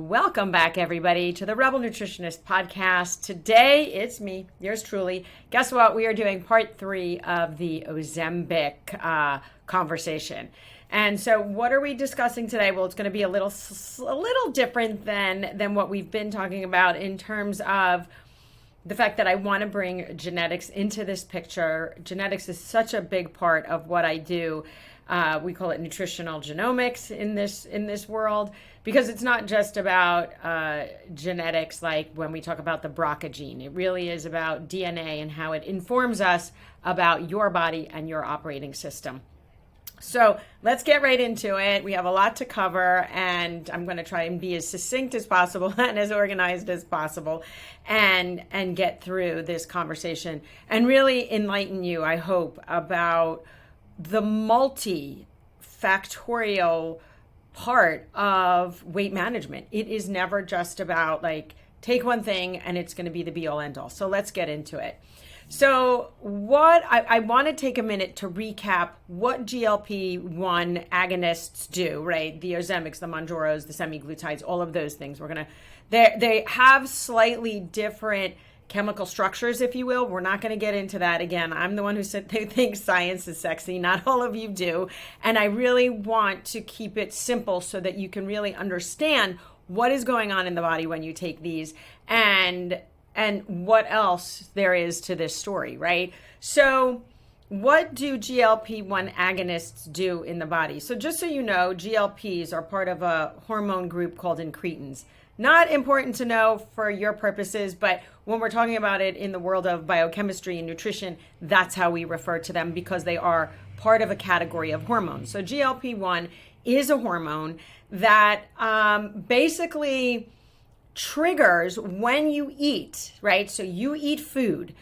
Welcome back, everybody, to the Rebel Nutritionist podcast. Today, it's me, yours truly. Guess what? We are doing part 3 of the Ozempic conversation. And so what are we discussing today? Well, it's going to be a little different than what we've been talking about in terms of the fact that I want to bring genetics into this picture. Genetics is such a big part of what I do. We call it nutritional genomics in this world, because it's not just about genetics like when we talk about the BRCA gene. It really is about DNA and how it informs us about your body and your operating system. So let's get right into it. We have a lot to cover, and I'm going to try and be as succinct as possible and as organized as possible and get through this conversation and really enlighten you, I hope, about the multifactorial part of weight management. It is never just about like take one thing and it's going to be the be all end all. So let's get into it. So what I want to take a minute to recap what GLP-1 agonists do, right? The Ozempics, the Mounjaros, the semaglutides, all of those things. They have slightly different chemical structures, if you will. We're not going to get into that again. I'm the one who thinks science is sexy. Not all of you do. And I really want to keep it simple so that you can really understand what is going on in the body when you take these and what else there is to this story, right? So what do GLP-1 agonists do in the body? So just so you know, GLPs are part of a hormone group called incretins. Not important to know for your purposes, but when we're talking about it in the world of biochemistry and nutrition, that's how we refer to them because they are part of a category of hormones. So GLP-1 is a hormone that basically triggers when you eat, right? So you eat food,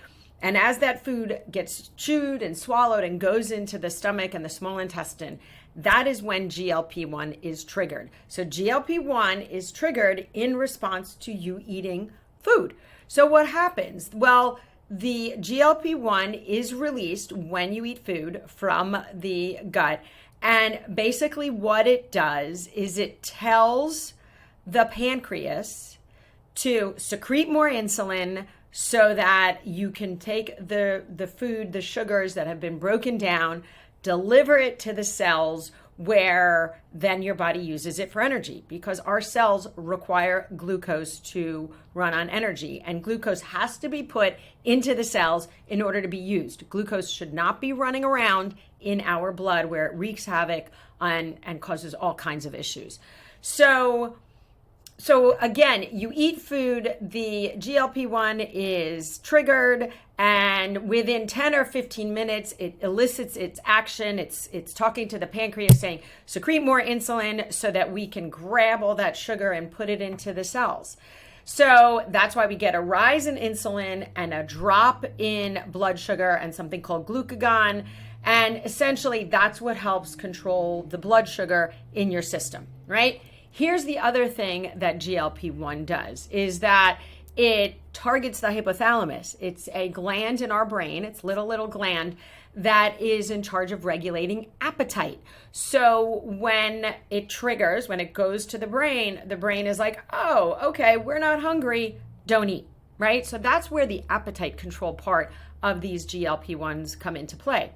and as that food gets chewed and swallowed and goes into the stomach and the small intestine, that is when GLP-1 is triggered. So GLP-1 is triggered in response to you eating food. So what happens? Well, the GLP-1 is released when you eat food from the gut. And basically what it does is it tells the pancreas to secrete more insulin so that you can take the food, the sugars that have been broken down, deliver it to the cells where then your body uses it for energy, because our cells require glucose to run on energy, and glucose has to be put into the cells in order to be used. Glucose should not be running around in our blood where it wreaks havoc and causes all kinds of issues. So again, you eat food, the GLP-1 is triggered, and within 10 or 15 minutes, it elicits its action. It's talking to the pancreas saying, secrete more insulin so that we can grab all that sugar and put it into the cells. So that's why we get a rise in insulin and a drop in blood sugar and something called glucagon. And essentially, that's what helps control the blood sugar in your system, right? Here's the other thing that GLP-1 does is that it targets the hypothalamus. It's a gland in our brain. It's little gland that is in charge of regulating appetite. So when it triggers, when it goes to the brain is like, oh, okay, we're not hungry, don't eat, right? So that's where the appetite control part of these GLP-1s come into play.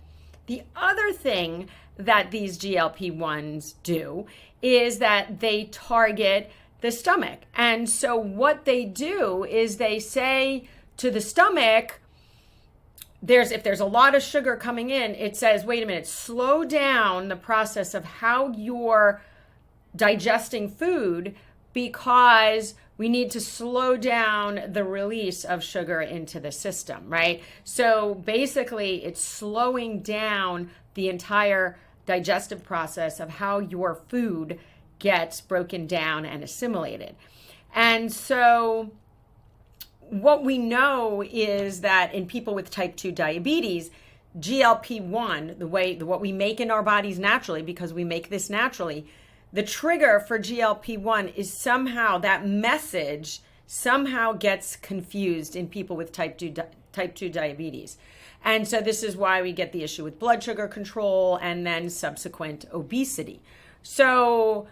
The other thing that these GLP-1s do is that they target the stomach. And so what they do is they say to the stomach, if there's a lot of sugar coming in, it says, wait a minute, slow down the process of how you're digesting food, because we need to slow down the release of sugar into the system, right? So basically, it's slowing down the entire digestive process of how your food gets broken down and assimilated. And so what we know is that in people with type 2 diabetes, GLP-1, what we make in our bodies naturally, because we make this naturally, the trigger for GLP-1 is somehow, that message somehow gets confused in people with type 2 diabetes. And so this is why we get the issue with blood sugar control and then subsequent obesity. So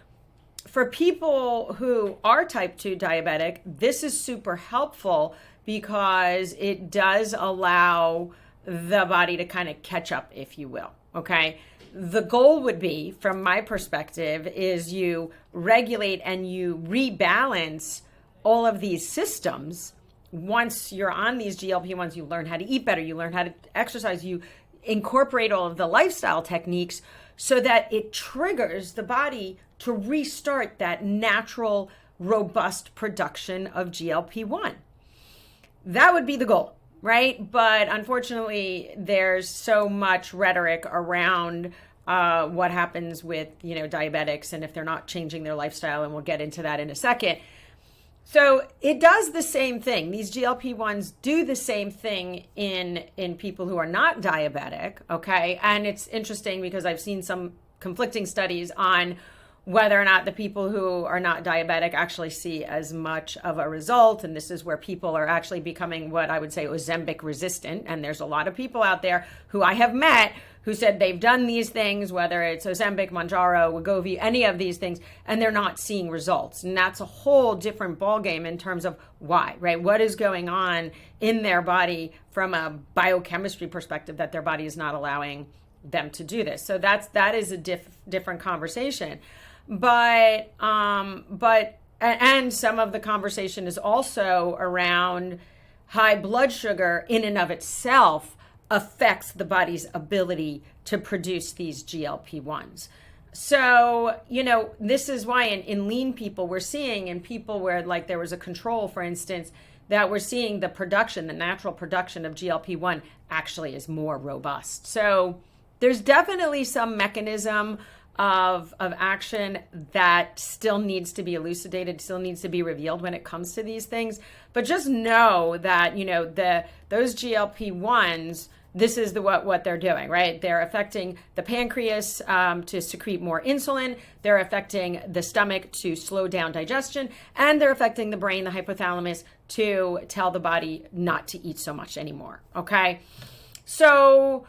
for people who are type 2 diabetic, this is super helpful because it does allow the body to kind of catch up, if you will. Okay. The goal would be, from my perspective, is you regulate and you rebalance all of these systems. Once you're on these GLP-1s, you learn how to eat better, you learn how to exercise, you incorporate all of the lifestyle techniques so that it triggers the body to restart that natural, robust production of GLP-1. That would be the goal, right? But unfortunately, there's so much rhetoric around what happens with, diabetics and if they're not changing their lifestyle, and we'll get into that in a second. So it does the same thing. These GLP-1s do the same thing in people who are not diabetic, okay? And it's interesting because I've seen some conflicting studies on whether or not the people who are not diabetic actually see as much of a result. And this is where people are actually becoming what I would say Ozempic resistant. And there's a lot of people out there who I have met who said they've done these things, whether it's Ozempic, Mounjaro, Wegovy, any of these things, and they're not seeing results. And that's a whole different ballgame in terms of why, right? What is going on in their body from a biochemistry perspective that their body is not allowing them to do this. So that is a different conversation. But and some of the conversation is also around high blood sugar in and of itself affects the body's ability to produce these GLP-1s. So, this is why in lean people, we're seeing in people where like there was a control, for instance, that we're seeing the natural production of GLP-1 actually is more robust. So there's definitely some mechanism of action that still needs to be elucidated, still needs to be revealed when it comes to these things. But just know that, those GLP-1s, this is what they're doing, right? They're affecting the pancreas to secrete more insulin. They're affecting the stomach to slow down digestion. And they're affecting the brain, the hypothalamus, to tell the body not to eat so much anymore, okay? So,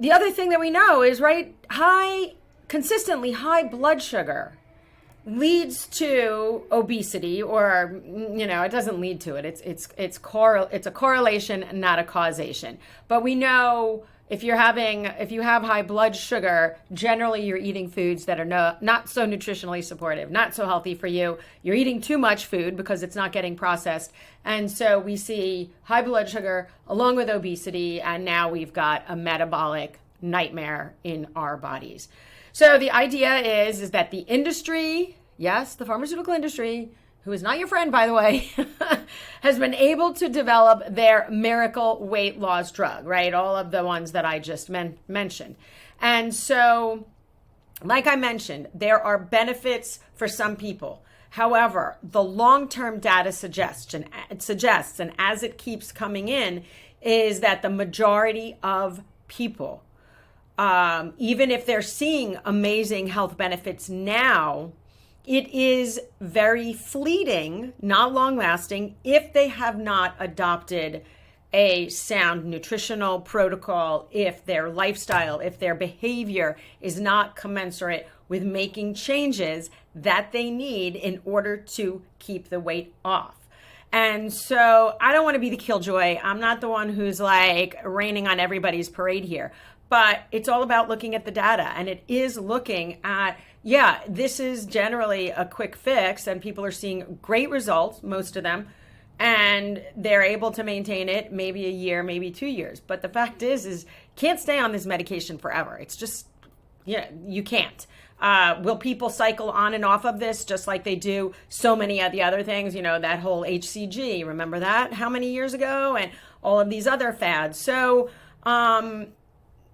the other thing that we know is, right, consistently high blood sugar leads to obesity, or, it doesn't lead to it. It's a correlation, not a causation. But we know if you have high blood sugar, generally you're eating foods that are not so nutritionally supportive, not so healthy for you. You're eating too much food because it's not getting processed. And so we see high blood sugar along with obesity, and now we've got a metabolic nightmare in our bodies. So the idea is that the industry, yes, the pharmaceutical industry, who is not your friend, by the way, has been able to develop their miracle weight loss drug, right? All of the ones that I just mentioned. And so, like I mentioned, there are benefits for some people. However, the long-term data suggests, and as it keeps coming in, is that the majority of people, even if they're seeing amazing health benefits now, it is very fleeting, not long lasting, if they have not adopted a sound nutritional protocol, if their lifestyle, if their behavior is not commensurate with making changes that they need in order to keep the weight off. And so I don't want to be the killjoy. I'm not the one who's like raining on everybody's parade here, but it's all about looking at the data, and it is looking at, this is generally a quick fix and people are seeing great results, most of them, and they're able to maintain it maybe a year, maybe 2 years. But the fact is you can't stay on this medication forever. It's just, you can't. Will people cycle on and off of this just like they do so many of the other things? That whole HCG, remember that? How many years ago? And all of these other fads. So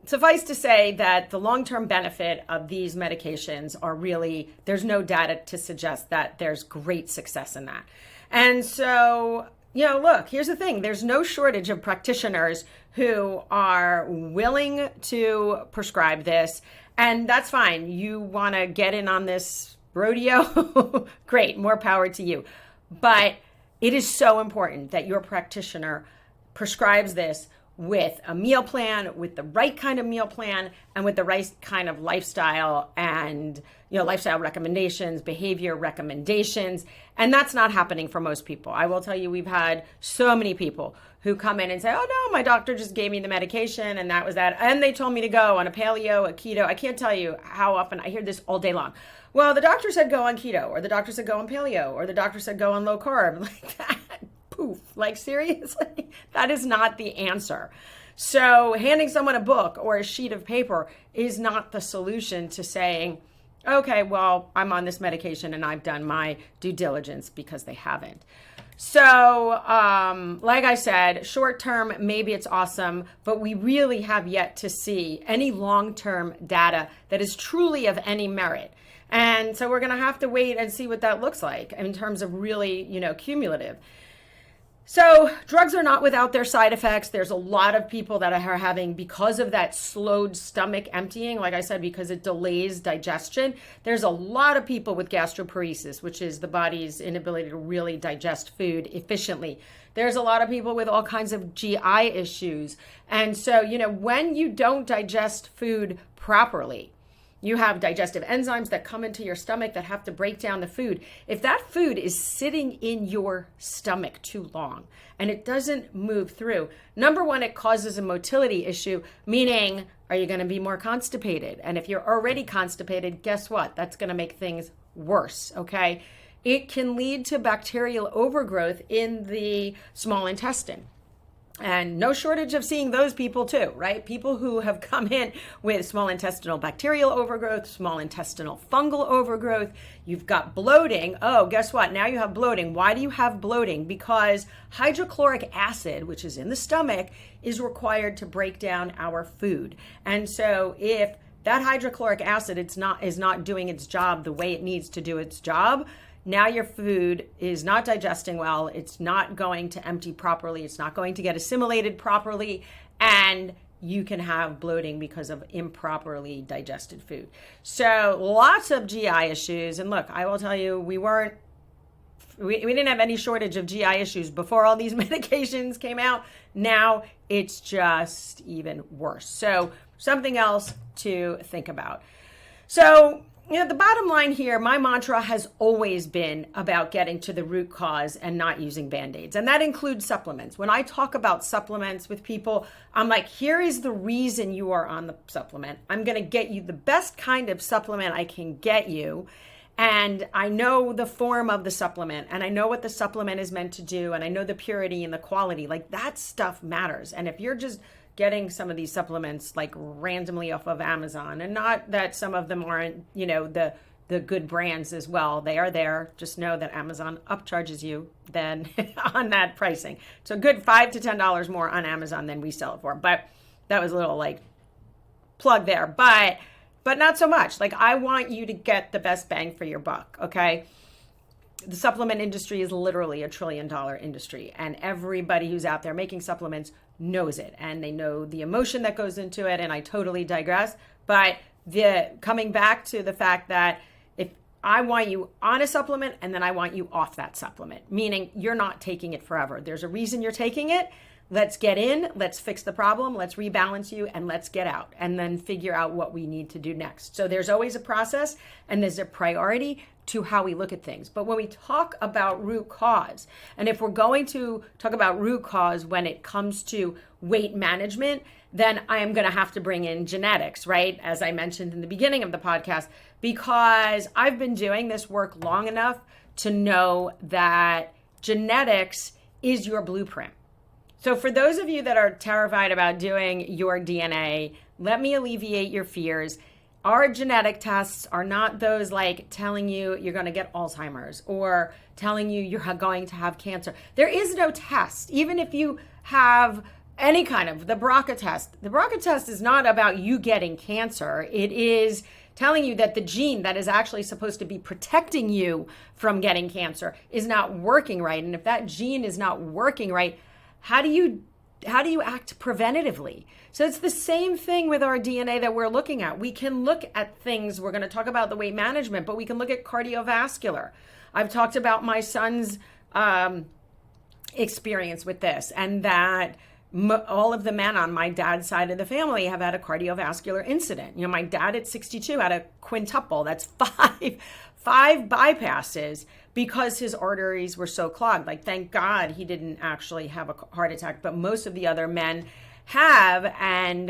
suffice to say that the long-term benefit of these medications are really, there's no data to suggest that there's great success in that. And so, look, here's the thing. There's no shortage of practitioners who are willing to prescribe this. And that's fine. You want to get in on this rodeo? Great, more power to you. But it is so important that your practitioner prescribes this with a meal plan, with the right kind of meal plan, and with the right kind of lifestyle and, lifestyle recommendations, behavior recommendations. And that's not happening for most people. I will tell you, we've had so many people who come in and say, oh no, my doctor just gave me the medication and that was that. And they told me to go on a paleo, a keto. I can't tell you how often I hear this all day long. Well, the doctor said go on keto, or the doctor said go on paleo, or the doctor said go on low carb. Like that. Poof, like seriously, that is not the answer. So handing someone a book or a sheet of paper is not the solution to saying, okay, well, I'm on this medication and I've done my due diligence, because they haven't. So, like I said, short term, maybe it's awesome, but we really have yet to see any long-term data that is truly of any merit. And so we're going to have to wait and see what that looks like in terms of really, cumulative. So drugs are not without their side effects. There's a lot of people that are having, because of that slowed stomach emptying, like I said, because it delays digestion. There's a lot of people with gastroparesis, which is the body's inability to really digest food efficiently. There's a lot of people with all kinds of GI issues. And so, when you don't digest food properly, you have digestive enzymes that come into your stomach that have to break down the food. If that food is sitting in your stomach too long and it doesn't move through, number one, it causes a motility issue, meaning, are you going to be more constipated? And if you're already constipated, guess what? That's going to make things worse, okay? It can lead to bacterial overgrowth in the small intestine. And no shortage of seeing those people too, right? People who have come in with small intestinal bacterial overgrowth, small intestinal fungal overgrowth. You've got bloating. Oh, guess what? Now you have bloating. Why do you have bloating? Because hydrochloric acid, which is in the stomach, is required to break down our food. And so if that hydrochloric acid is not doing its job the way it needs to do its job, now your food is not digesting well, it's not going to empty properly, it's not going to get assimilated properly, and you can have bloating because of improperly digested food. So lots of GI issues. And look, I will tell you, we didn't have any shortage of GI issues before all these medications came out. Now it's just even worse. So something else to think about. So, the bottom line here, my mantra has always been about getting to the root cause and not using Band-Aids. And that includes supplements. When I talk about supplements with people, I'm like, here is the reason you are on the supplement. I'm going to get you the best kind of supplement I can get you. And I know the form of the supplement, and I know what the supplement is meant to do, and I know the purity and the quality. Like, that stuff matters. And if you're just getting some of these supplements like randomly off of Amazon, and not that some of them aren't, the good brands as well, they are there. Just know that Amazon upcharges you then on that pricing. So good $5 to $10 more on Amazon than we sell it for. But that was a little like plug there, but not so much. Like, I want you to get the best bang for your buck. Okay. The supplement industry is literally $1 trillion industry, and everybody who's out there making supplements knows it, and they know the emotion that goes into it. And I totally digress, but coming back to the fact that if I want you on a supplement and then I want you off that supplement, meaning you're not taking it forever. There's a reason you're taking it. Let's get in, let's fix the problem, let's rebalance you, and let's get out, and then figure out what we need to do next. So there's always a process, and there's a priority to how we look at things. But when we talk about root cause, and if we're going to talk about root cause when it comes to weight management, then I am going to have to bring in genetics, right? As I mentioned in the beginning of the podcast, because I've been doing this work long enough to know that genetics is your blueprint. So for those of you that are terrified about doing your DNA, let me alleviate your fears. Our genetic tests are not those like telling you you're going to get Alzheimer's or telling you you're going to have cancer. There is no test. Even if you have any kind of the BRCA test, the BRCA test is not about you getting cancer. It is telling you that the gene that is actually supposed to be protecting you from getting cancer is not working right. And if that gene is not working right, how do you act preventatively? So it's the same thing with our DNA that we're looking at. We can look at things, we're going to talk about the weight management, but we can look at cardiovascular. I've talked about my son's experience with this, and that all of the men on my dad's side of the family have had a cardiovascular incident. My dad at 62 had a quintuple. That's five bypasses because his arteries were so clogged. Like, thank God he didn't actually have a heart attack, but most of the other men have. And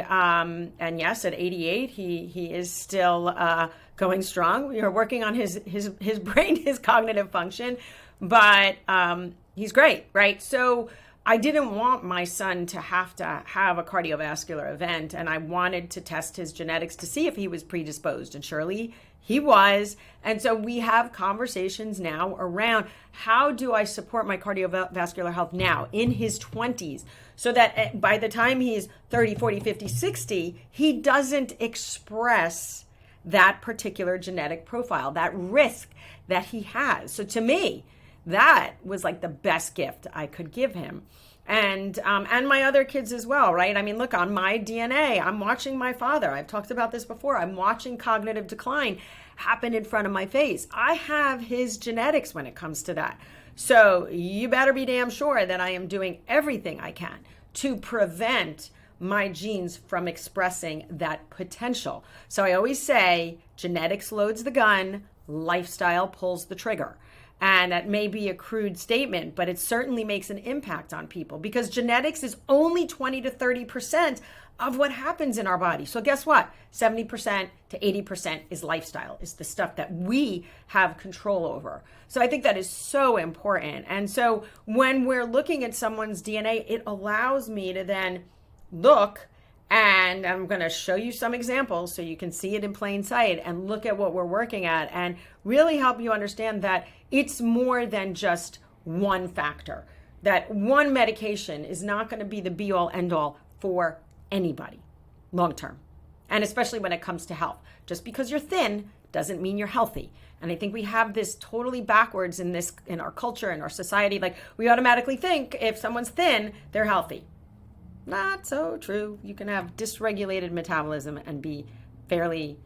yes, at 88, he is still going strong. We are working on his brain, his cognitive function, but he's great, right? So I didn't want my son to have a cardiovascular event, and I wanted to test his genetics to see if he was predisposed, and surely he was. And so we have conversations now around how do I support my cardiovascular health now in his 20s so that by the time he's 30, 40, 50, 60, he doesn't express that particular genetic profile, that risk that he has. So to me, that was like the best gift I could give him. And my other kids as well, right? I mean, look, on my DNA, I'm watching my father. I've talked about this before. I'm watching cognitive decline happen in front of my face. I have his genetics when it comes to that. So you better be damn sure that I am doing everything I can to prevent my genes from expressing that potential. So I always say genetics loads the gun, lifestyle pulls the trigger. And that may be a crude statement, but it certainly makes an impact on people because genetics is only 20 to 30% of what happens in our body. So guess what? 70% to 80% is lifestyle, is the stuff that we have control over. So I think that is so important. And so when we're looking at someone's DNA, it allows me to then look, and I'm going to show you some examples so you can see it in plain sight and look at what we're working at and really help you understand that it's more than just one factor, that one medication is not going to be the be all end all for anybody long term. And especially when it comes to health. Just because you're thin doesn't mean you're healthy. And I think we have this totally backwards in our culture, in our society. Like, we automatically think if someone's thin, they're healthy. Not so true. You can have dysregulated metabolism and be pretty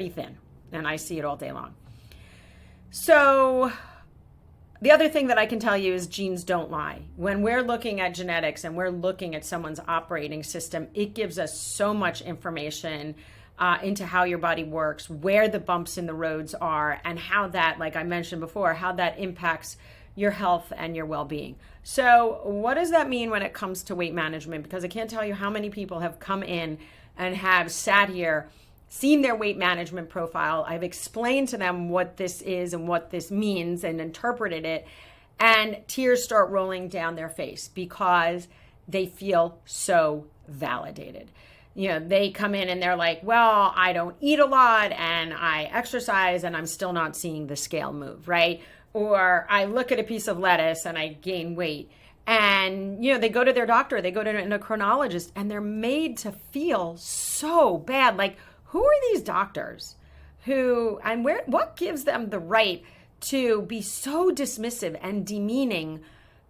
thin. And I see it all day long. So the other thing that I can tell you is genes don't lie. When we're looking at genetics and we're looking at someone's operating system, it gives us so much information into how your body works, where the bumps in the roads are, and how that, like I mentioned before, how that impacts your health and your well-being. So what does that mean when it comes to weight management? Because I can't tell you how many people have come in and have sat here, seen their weight management profile. I've explained to them what this is and what this means and interpreted it, and tears start rolling down their face because they feel so validated. They come in and they're like, well, I don't eat a lot and I exercise and I'm still not seeing the scale move, right? Or I look at a piece of lettuce and I gain weight. And, they go to their doctor, they go to an endocrinologist, and they're made to feel so bad. Like, who are these doctors what gives them the right to be so dismissive and demeaning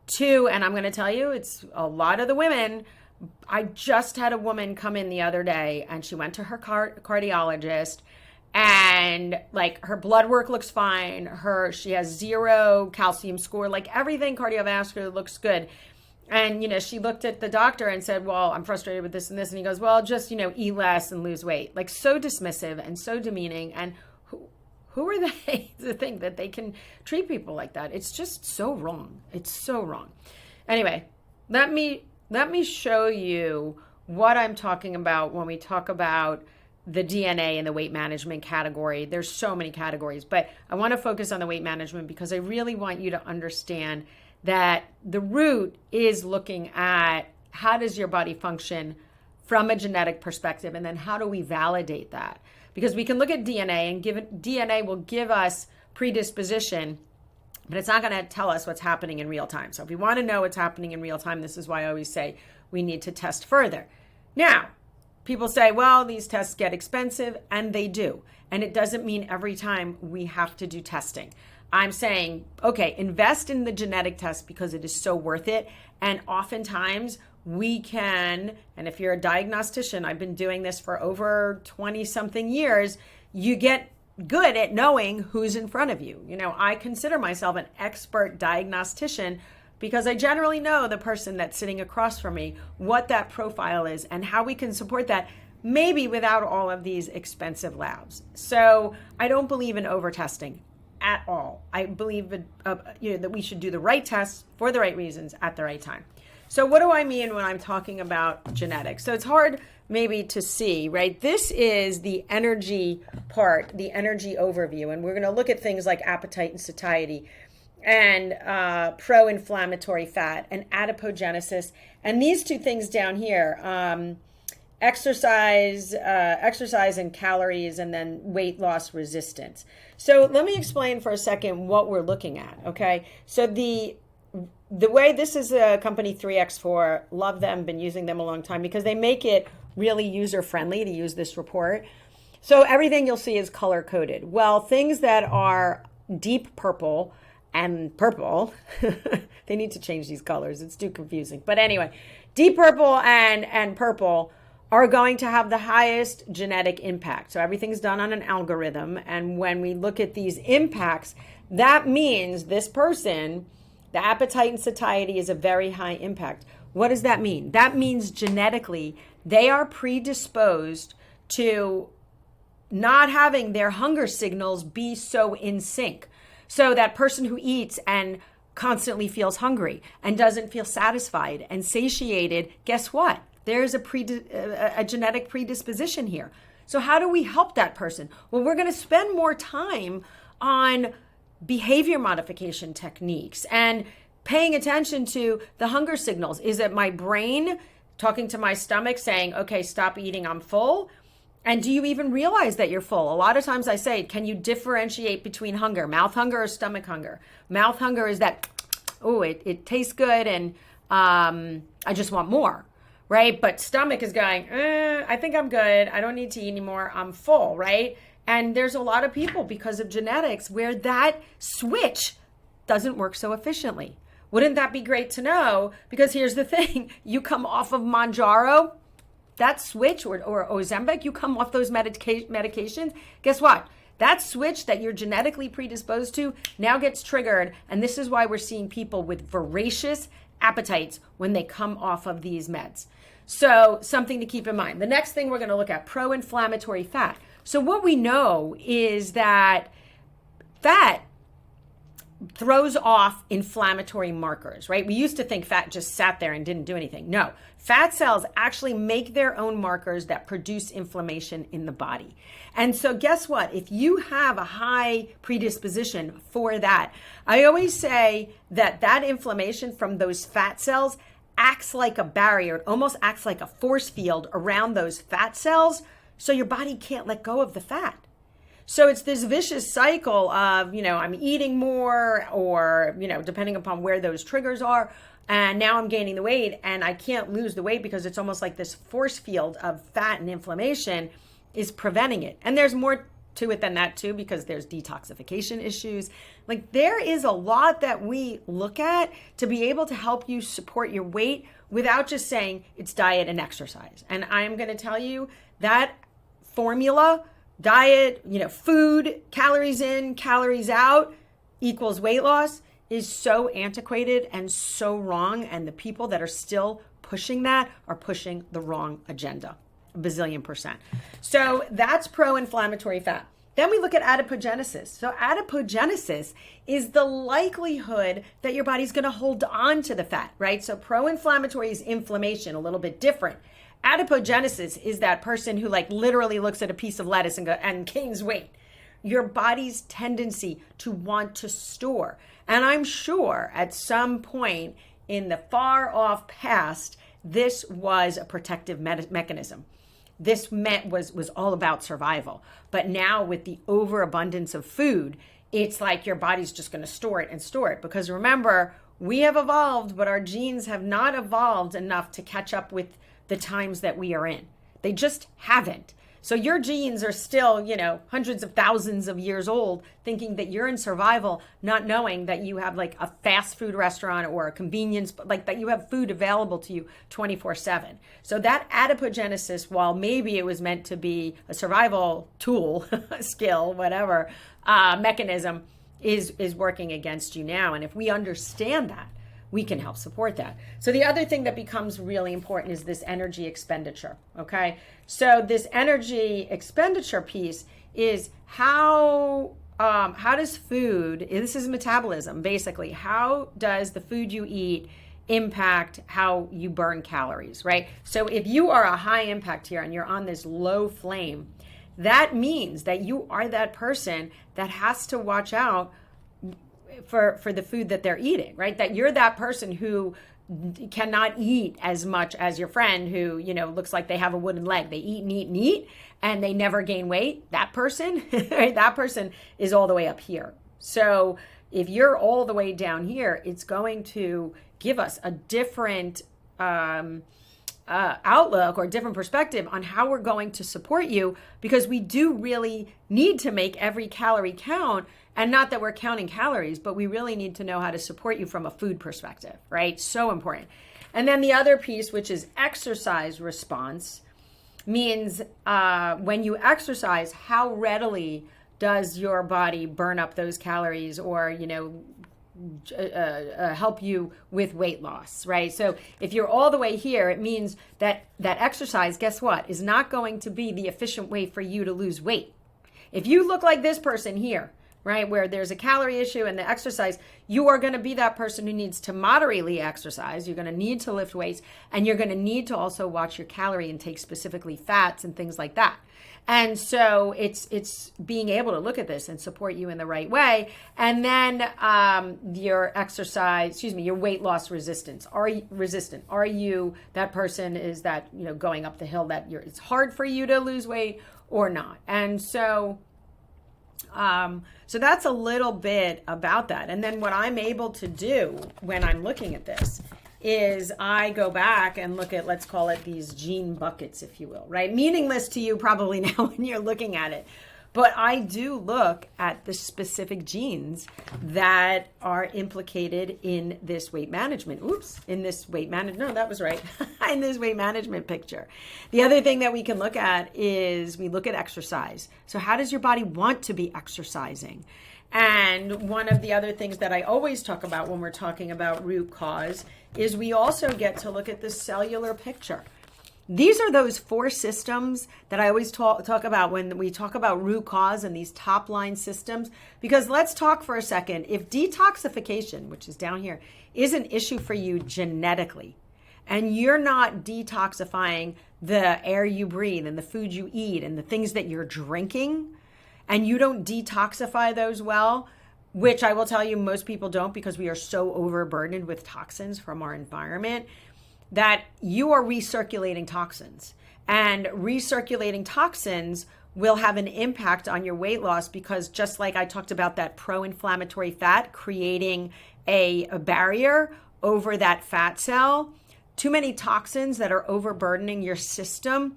to, and I'm going to tell you, it's a lot of the women. I just had a woman come in the other day and she went to her cardiologist, and like her blood work looks fine. She has 0 calcium score, like everything cardiovascular looks good. And, she looked at the doctor and said, well, I'm frustrated with this and this. And he goes, well, just, eat less and lose weight. Like, so dismissive and so demeaning. And who are they to think that they can treat people like that? It's just so wrong. It's so wrong. Anyway, let me show you what I'm talking about when we talk about the DNA and the weight management category. There's so many categories, but I want to focus on the weight management because I really want you to understand that the root is looking at how does your body function from a genetic perspective, and then how do we validate that? Because we can look at DNA and DNA will give us predisposition, but it's not going to tell us what's happening in real time. So if we want to know what's happening in real time, this is why I always say we need to test further. Now, people say, well, these tests get expensive, and they do. And it doesn't mean every time we have to do testing. I'm saying, okay, invest in the genetic test because it is so worth it. And oftentimes we can, and if you're a diagnostician, I've been doing this for over 20 something years, you get good at knowing who's in front of you. I consider myself an expert diagnostician because I generally know the person that's sitting across from me, what that profile is and how we can support that, maybe without all of these expensive labs. So I don't believe in over-testing at all. I believe that we should do the right tests for the right reasons at the right time. So what do I mean when I'm talking about genetics? So it's hard maybe to see, right? This is the energy part, the energy overview. And we're going to look at things like appetite and satiety and pro-inflammatory fat and adipogenesis. And these two things down here, exercise and calories, and then weight loss resistance. So let me explain for a second what we're looking at, okay? So the way, this is a company 3x4, love them, been using them a long time because they make it really user-friendly to use this report. So everything you'll see is color-coded. Well, things that are deep purple and purple, they need to change these colors, it's too confusing. But anyway, deep purple and purple are going to have the highest genetic impact. So everything's done on an algorithm. And when we look at these impacts, that means this person, the appetite and satiety is a very high impact. What does that mean? That means genetically, they are predisposed to not having their hunger signals be so in sync. So that person who eats and constantly feels hungry and doesn't feel satisfied and satiated, guess what? There's a genetic predisposition here. So how do we help that person? Well, we're going to spend more time on behavior modification techniques and paying attention to the hunger signals. Is it my brain talking to my stomach saying, okay, stop eating, I'm full? And do you even realize that you're full? A lot of times I say, can you differentiate between hunger, mouth hunger or stomach hunger? Mouth hunger is that, oh, it tastes good and I just want more, right? But stomach is going, I think I'm good. I don't need to eat anymore. I'm full, right? And there's a lot of people because of genetics where that switch doesn't work so efficiently. Wouldn't that be great to know? Because here's the thing, you come off of Mounjaro, that switch, or Ozempic, you come off those medications, guess what? That switch that you're genetically predisposed to now gets triggered. And this is why we're seeing people with voracious appetites when they come off of these meds. So something to keep in mind. The next thing we're going to look at, pro-inflammatory fat. So what we know is that fat throws off inflammatory markers, right? We used to think fat just sat there and didn't do anything. No, fat cells actually make their own markers that produce inflammation in the body. And so guess what? If you have a high predisposition for that, I always say that inflammation from those fat cells acts like a barrier. It almost acts like a force field around those fat cells, so your body can't let go of the fat. So it's this vicious cycle of, I'm eating more or, depending upon where those triggers are. And now I'm gaining the weight and I can't lose the weight because it's almost like this force field of fat and inflammation is preventing it. And there's more to it than that too, because there's detoxification issues. Like there is a lot that we look at to be able to help you support your weight without just saying it's diet and exercise. And I'm going to tell you that formula, diet, food, calories in, calories out equals weight loss is so antiquated and so wrong. And the people that are still pushing that are pushing the wrong agenda, a bazillion %. So that's pro-inflammatory fat. Then we look at adipogenesis. So adipogenesis is the likelihood that your body's going to hold on to the fat, right? So pro-inflammatory is inflammation, a little bit different. Adipogenesis is that person who literally looks at a piece of lettuce and gains weight. Your body's tendency to want to store. And I'm sure at some point in the far off past, this was a protective mechanism. This was all about survival. But now with the overabundance of food, it's like your body's just going to store it. Because remember, we have evolved, but our genes have not evolved enough to catch up with the times that we are in. They just haven't. So your genes are still, hundreds of thousands of years old, thinking that you're in survival, not knowing that you have a fast food restaurant or a convenience, that you have food available to you 24/7. So that adipogenesis, while maybe it was meant to be a survival tool, skill, whatever, mechanism, is working against you now. And if we understand that, we can help support that. So the other thing that becomes really important is this energy expenditure, okay? So this energy expenditure piece is how does food, this is metabolism basically, how does the food you eat impact how you burn calories, right? So if you are a high impact here and you're on this low flame, that means that you are that person that has to watch out for the food that they're eating, right? That you're that person who cannot eat as much as your friend who, looks like they have a wooden leg. They eat and eat and eat and they never gain weight. That person, right? That person is all the way up here. So if you're all the way down here, it's going to give us a different outlook or different perspective on how we're going to support you, because we do really need to make every calorie count. And not that we're counting calories, but we really need to know how to support you from a food perspective, right? So important. And then the other piece, which is exercise response, means when you exercise, how readily does your body burn up those calories or, help you with weight loss, right? So if you're all the way here, it means that exercise, guess what, is not going to be the efficient way for you to lose weight. If you look like this person here, right, where there's a calorie issue and the exercise, you are going to be that person who needs to moderately exercise. You're going to need to lift weights, and you're going to need to also watch your calorie intake, specifically fats and things like that. And so it's being able to look at this and support you in the right way. And then your your weight loss resistance. Are you resistant? Are you that person is that, going up the hill that it's hard for you to lose weight or not? And so that's a little bit about that. And then what I'm able to do when I'm looking at this is I go back and look at, let's call it these gene buckets, if you will, right? Meaningless to you probably now when you're looking at it. But I do look at the specific genes that are implicated in this weight management. In this weight management. No, that was right. In this weight management picture. The other thing that we can look at is we look at exercise. So how does your body want to be exercising? And one of the other things that I always talk about when we're talking about root cause is we also get to look at the cellular picture. These are those 4 systems that I always talk about when we talk about root cause and these top line systems. Because let's talk for a second. If detoxification, which is down here, is an issue for you genetically, and you're not detoxifying the air you breathe and the food you eat and the things that you're drinking, and you don't detoxify those well, which I will tell you most people don't because we are so overburdened with toxins from our environment, that you are recirculating toxins. And recirculating toxins will have an impact on your weight loss because just like I talked about that pro-inflammatory fat creating a barrier over that fat cell, too many toxins that are overburdening your system.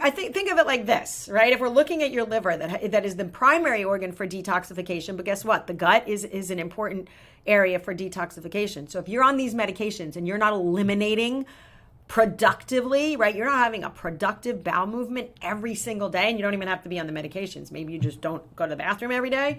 I think of it like this, right? If we're looking at your liver, that is the primary organ for detoxification, but guess what? The gut is an important area for detoxification. So if you're on these medications and you're not eliminating productively, right? You're not having a productive bowel movement every single day, and you don't even have to be on the medications. Maybe you just don't go to the bathroom every day.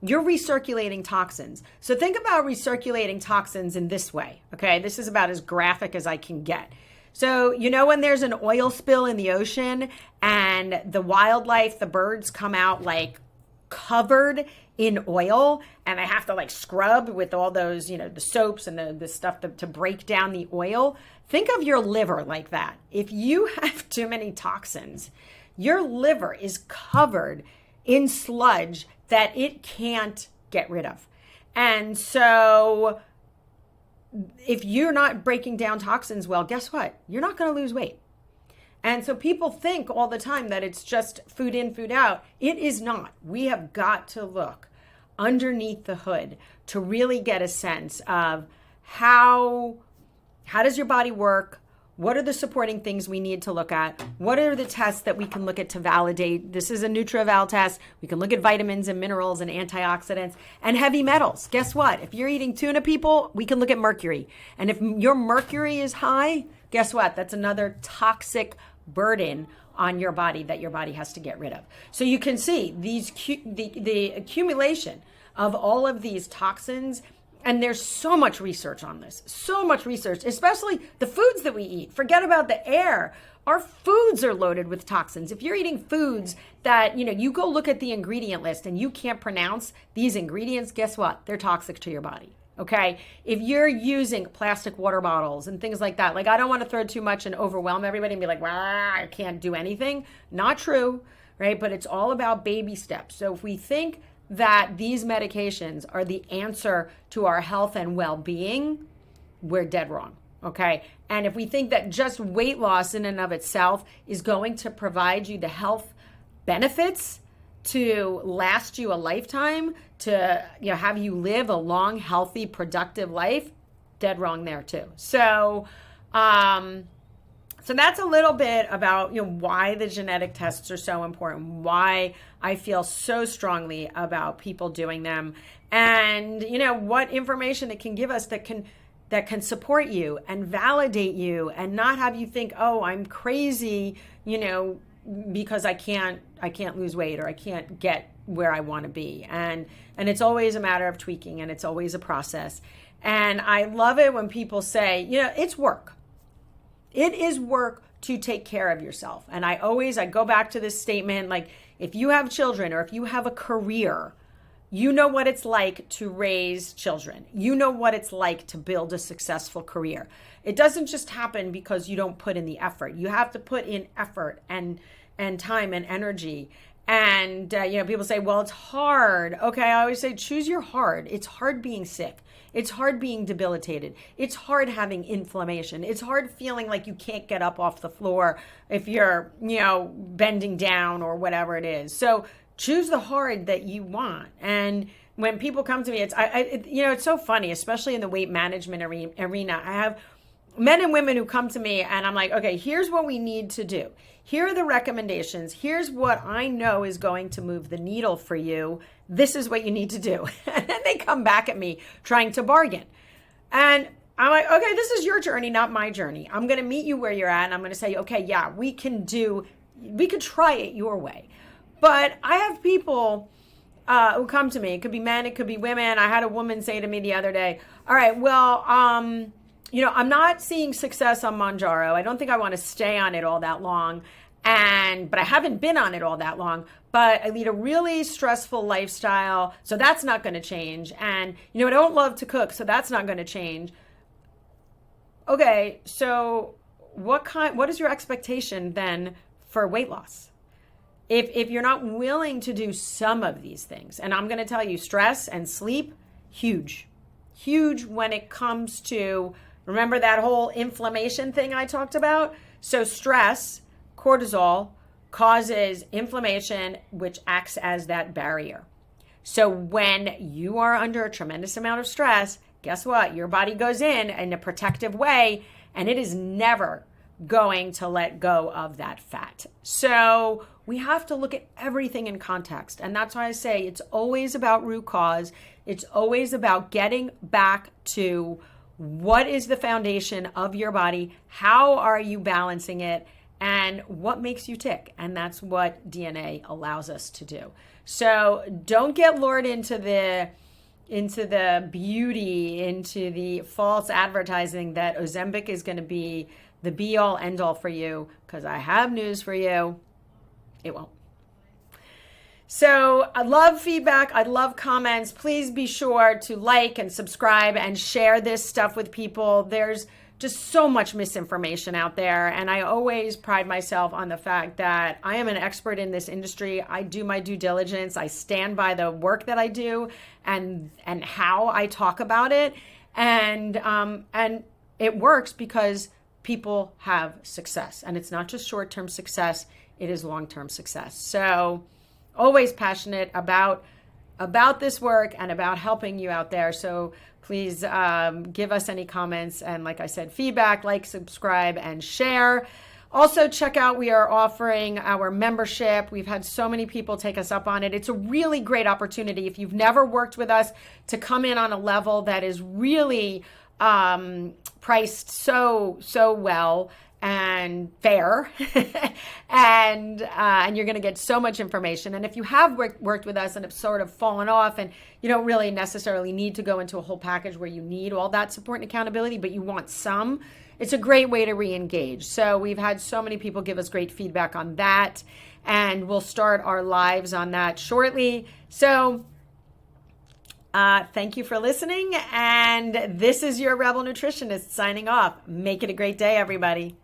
You're recirculating toxins. So think about recirculating toxins in this way, okay? This is about as graphic as I can get. So, when there's an oil spill in the ocean and the wildlife, the birds come out like covered in oil and they have to like scrub with all those, the soaps and the stuff to break down the oil. Think of your liver like that. If you have too many toxins, your liver is covered in sludge that it can't get rid of. And so if you're not breaking down toxins well, guess what? You're not going to lose weight. And so people think all the time that it's just food in, food out. It is not. We have got to look underneath the hood to really get a sense of how does your body work? What are the supporting things we need to look at? What are the tests that we can look at to validate? This is a NutriVal test. We can look at vitamins and minerals and antioxidants and heavy metals. Guess what? If you're eating tuna, people, we can look at mercury. And if your mercury is high, guess what? That's another toxic burden on your body that your body has to get rid of. So you can see the accumulation of all of these toxins And there's so much research on this, so much research, especially the foods that we eat. Forget about the air. Our foods are loaded with toxins. If you're eating foods that, you go look at the ingredient list and you can't pronounce these ingredients, guess what? They're toxic to your body. Okay. If you're using plastic water bottles and things like that, like I don't want to throw too much and overwhelm everybody and be like, wow, I can't do anything. Not true. Right. But it's all about baby steps. So if we think that these medications are the answer to our health and well-being, we're dead wrong. Okay. And if we think that just weight loss in and of itself is going to provide you the health benefits to last you a lifetime, to have you live a long, healthy, productive life, dead wrong there too. So that's a little bit about why the genetic tests are so important, why I feel so strongly about people doing them, and what information it can give us that can support you and validate you and not have you think, oh, I'm crazy, because I can't lose weight or I can't get where I want to be. And it's always a matter of tweaking, and it's always a process. And I love it when people say, it's work. It is work to take care of yourself. And I go back to this statement, like if you have children or if you have a career, you know what it's like to raise children. You know what it's like to build a successful career. It doesn't just happen because you don't put in the effort. You have to put in effort and time and energy. And, people say, well, it's hard. Okay, I always say, choose your hard. It's hard being sick. It's hard being debilitated. It's hard having inflammation. It's hard feeling like you can't get up off the floor if you're, bending down or whatever it is. So choose the hard that you want. And when people come to me, it's so funny, especially in the weight management arena. I have men and women who come to me and I'm like, okay, here's what we need to do. Here are the recommendations. Here's what I know is going to move the needle for you. This is what you need to do. And then they come back at me trying to bargain. And I'm like, okay, this is your journey, not my journey. I'm going to meet you where you're at. And I'm going to say, okay, yeah, we could try it your way. But I have people who come to me. It could be men, it could be women. I had a woman say to me the other day, all right, well, I'm not seeing success on Mounjaro. I don't think I want to stay on it all that long. But I haven't been on it all that long, but I lead a really stressful lifestyle. So that's not going to change. And, I don't love to cook. So that's not going to change. Okay. So what is your expectation then for weight loss? If you're not willing to do some of these things, and I'm going to tell you, stress and sleep, huge when it comes to, remember that whole inflammation thing I talked about? So stress, cortisol, causes inflammation, which acts as that barrier. So when you are under a tremendous amount of stress, guess what? Your body goes in a protective way, and it is never going to let go of that fat. So we have to look at everything in context. And that's why I say it's always about root cause. It's always about getting back to what is the foundation of your body? How are you balancing it? And what makes you tick? And that's what DNA allows us to do. So don't get lured into the beauty, into the false advertising that Ozempic is going to be the be all end all for you, because I have news for you. It won't. So I love feedback. I love comments. Please be sure to like and subscribe and share this stuff with people. There's just so much misinformation out there. And I always pride myself on the fact that I am an expert in this industry. I do my due diligence. I stand by the work that I do and how I talk about it. And it works because people have success. And it's not just short-term success. It is long-term success. So always passionate about this work and about helping you out there. So please give us any comments. And like I said, feedback, like, subscribe, and share. Also, check out, we are offering our membership. We've had so many people take us up on it. It's a really great opportunity if you've never worked with us to come in on a level that is really priced so well. And and fair, and you're going to get so much information. And if you have worked with us and have sort of fallen off, and you don't really necessarily need to go into a whole package where you need all that support and accountability, but you want some, it's a great way to re-engage. So we've had so many people give us great feedback on that, and we'll start our lives on that shortly. So thank you for listening. And this is your Rebel Nutritionist signing off. Make it a great day, everybody.